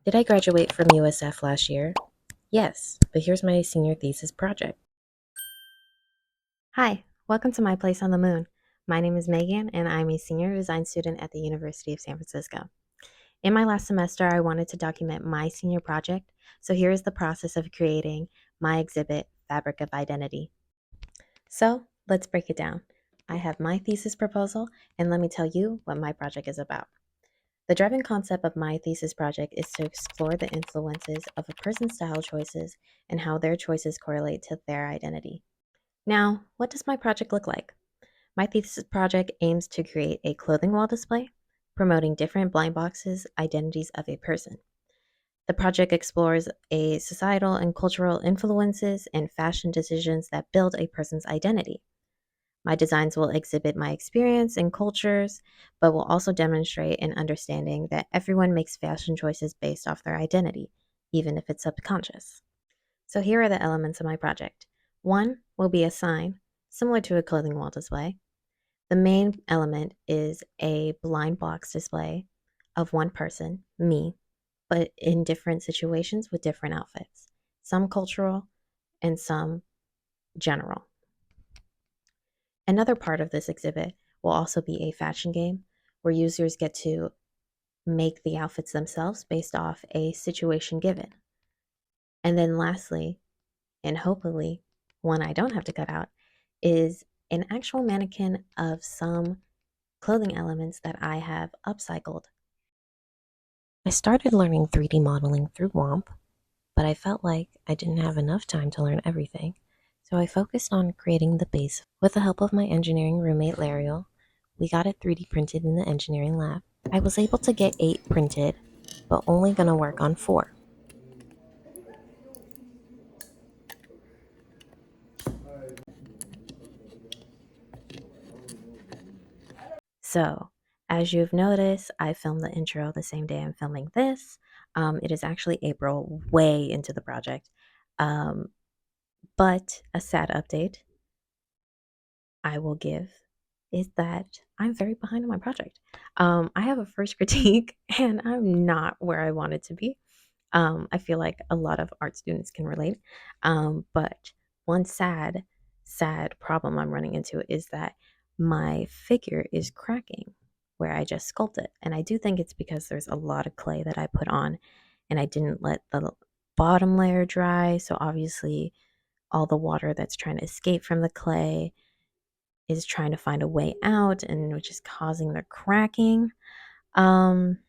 Did I graduate from USF last year? Yes, but here's my senior thesis project. Hi, welcome to My Place on the Moon. My name is Megan, and I'm a senior design student at the University of San Francisco. In my last semester, I wanted to document my senior project, so here is the process of creating my exhibit, Fabric of Identity. So let's break it down. I have my thesis proposal, and let me tell you what my project is about. The driving concept of my thesis project is to explore the influences of a person's style choices and how their choices correlate to their identity. Now, what does my project look like? My thesis project aims to create a clothing wall display promoting different blind boxes identities of a person. The project explores a societal and cultural influences and fashion decisions that build a person's identity. My designs will exhibit my experience and cultures, but will also demonstrate an understanding that everyone makes fashion choices based off their identity, even if it's subconscious. So here are the elements of my project. One will be a sign, similar to a clothing wall display. The main element is a blind box display of one person, me, but in different situations with different outfits, some cultural and some general. Another part of this exhibit will also be a fashion game where users get to make the outfits themselves based off a situation given. And then lastly, and hopefully one I don't have to cut out, is an actual mannequin of some clothing elements that I have upcycled. I started learning 3D modeling through WOMP, but I felt like I didn't have enough time to learn everything, so I focused on creating the base. With the help of my engineering roommate Lariel, we got it 3D printed in the engineering lab. I was able to get 8 printed, but only gonna work on 4. So, as you've noticed, I filmed the intro the same day I'm filming this. It is actually April, way into the project. Um, but a sad update I will give is that I'm very behind on my project. I have a first critique and I'm not where I wanted to be. I feel like a lot of art students can relate. But one sad problem I'm running into is that my figure is cracking where I just sculpted. And I do think it's because there's a lot of clay that I put on and I didn't let the bottom layer dry. So obviously, all the water that's trying to escape from the clay is trying to find a way out and which is causing the cracking. Um,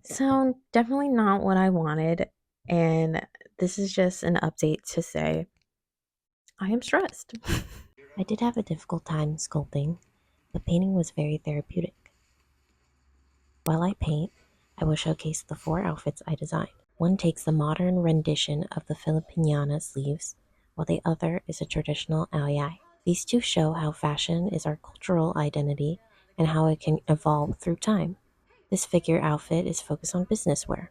so definitely not what I wanted. And this is just an update to say I am stressed. I did have a difficult time sculpting, but painting was very therapeutic. While I paint, I will showcase the 4 outfits I designed. One takes the modern rendition of the Filipiniana sleeves, while the other is a traditional aliyah. These two show how fashion is our cultural identity and how it can evolve through time. This figure outfit is focused on business wear,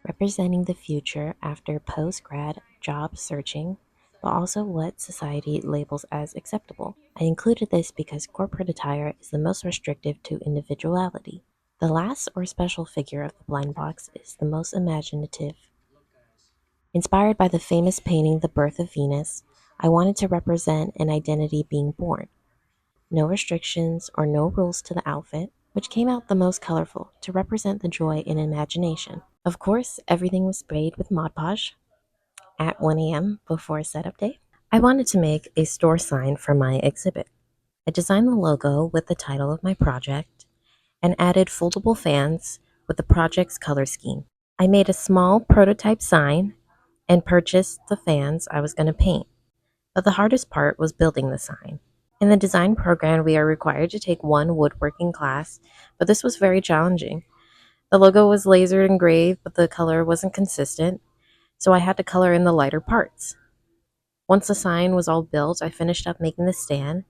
representing the future after post grad job searching, but also what society labels as acceptable. I included this because corporate attire is the most restrictive to individuality. The last or special figure of the blind box is the most imaginative. Inspired by the famous painting The Birth of Venus, I wanted to represent an identity being born. No restrictions or no rules to the outfit, which came out the most colorful to represent the joy in imagination. Of course, everything was sprayed with Mod Podge at 1 a.m. before setup day. I wanted to make a store sign for my exhibit. I designed the logo with the title of my project and added foldable fans with the project's color scheme. I made a small prototype sign and purchased the fans I was going to paint, but the hardest part was building the sign. In the design program, we are required to take one woodworking class, but this was very challenging. The logo was laser engraved, but the color wasn't consistent, so I had to color in the lighter parts. Once the sign was all built, I finished up making the stand,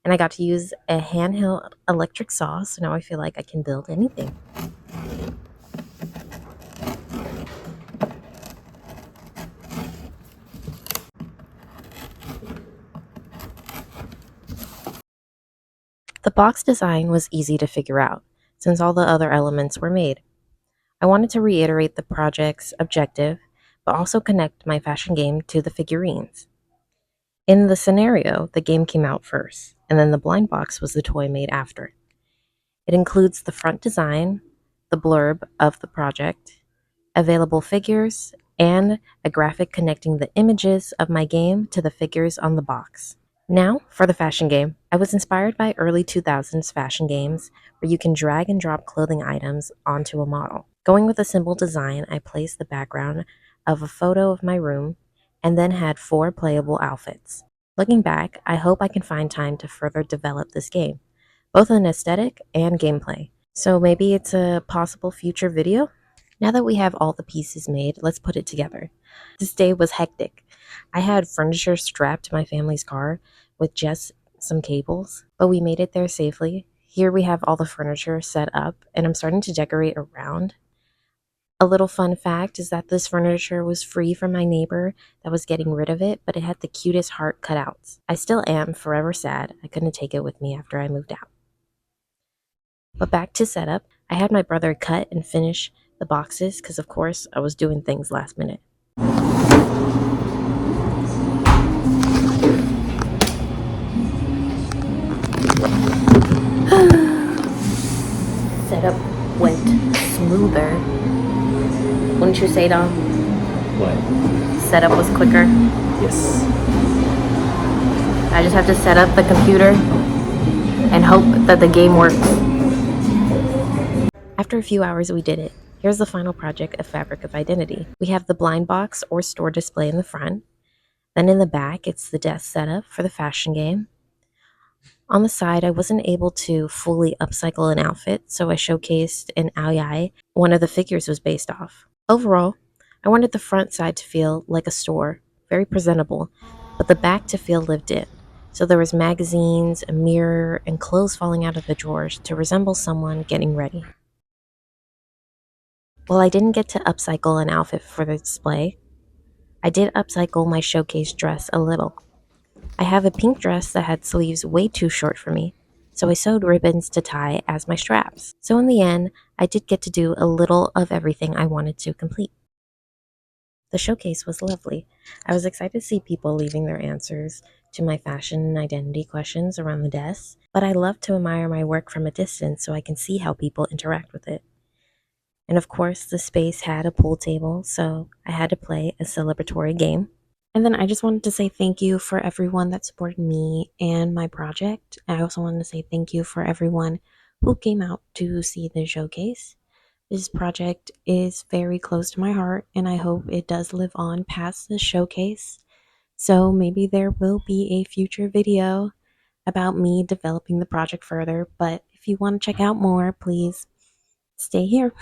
and I got to use a handheld electric saw, so now I feel like I can build anything. The box design was easy to figure out, since all the other elements were made. I wanted to reiterate the project's objective, but also connect my fashion game to the figurines. In the scenario, the game came out first, and then the blind box was the toy made after. It includes the front design, the blurb of the project, available figures, and a graphic connecting the images of my game to the figures on the box. Now, for the fashion game. I was inspired by early 2000s fashion games where you can drag and drop clothing items onto a model. Going with a simple design, I placed the background of a photo of my room and then had 4 playable outfits. Looking back, I hope I can find time to further develop this game, both in aesthetic and gameplay. So maybe it's a possible future video? Now that we have all the pieces made, let's put it together. This day was hectic. I had furniture strapped to my family's car with just some cables, but we made it there safely. Here we have all the furniture set up, and I'm starting to decorate around. A little fun fact is that this furniture was free from my neighbor that was getting rid of it, but it had the cutest heart cutouts. I still am forever sad I couldn't take it with me after I moved out. But back to setup, I had my brother cut and finish the boxes because, of course, I was doing things last minute. Setup went smoother. Wouldn't you say, Dom? What? Setup was quicker. Yes. I just have to set up the computer and hope that the game works. After a few hours, we did it. Here's the final project of Fabric of Identity. We have the blind box or store display in the front. Then in the back, it's the desk setup for the fashion game. On the side, I wasn't able to fully upcycle an outfit, so I showcased an Aoyai one of the figures was based off. Overall, I wanted the front side to feel like a store, very presentable, but the back to feel lived in. So there was magazines, a mirror, and clothes falling out of the drawers to resemble someone getting ready. While I didn't get to upcycle an outfit for the display, I did upcycle my showcase dress a little. I have a pink dress that had sleeves way too short for me, so I sewed ribbons to tie as my straps. So in the end, I did get to do a little of everything I wanted to complete. The showcase was lovely. I was excited to see people leaving their answers to my fashion and identity questions around the desk, but I love to admire my work from a distance so I can see how people interact with it. And of course, the space had a pool table, so I had to play a celebratory game. And then I just wanted to say thank you for everyone that supported me and my project. I also wanted to say thank you for everyone who came out to see the showcase. This project is very close to my heart, and I hope it does live on past the showcase. So maybe there will be a future video about me developing the project further. But if you want to check out more, please stay here.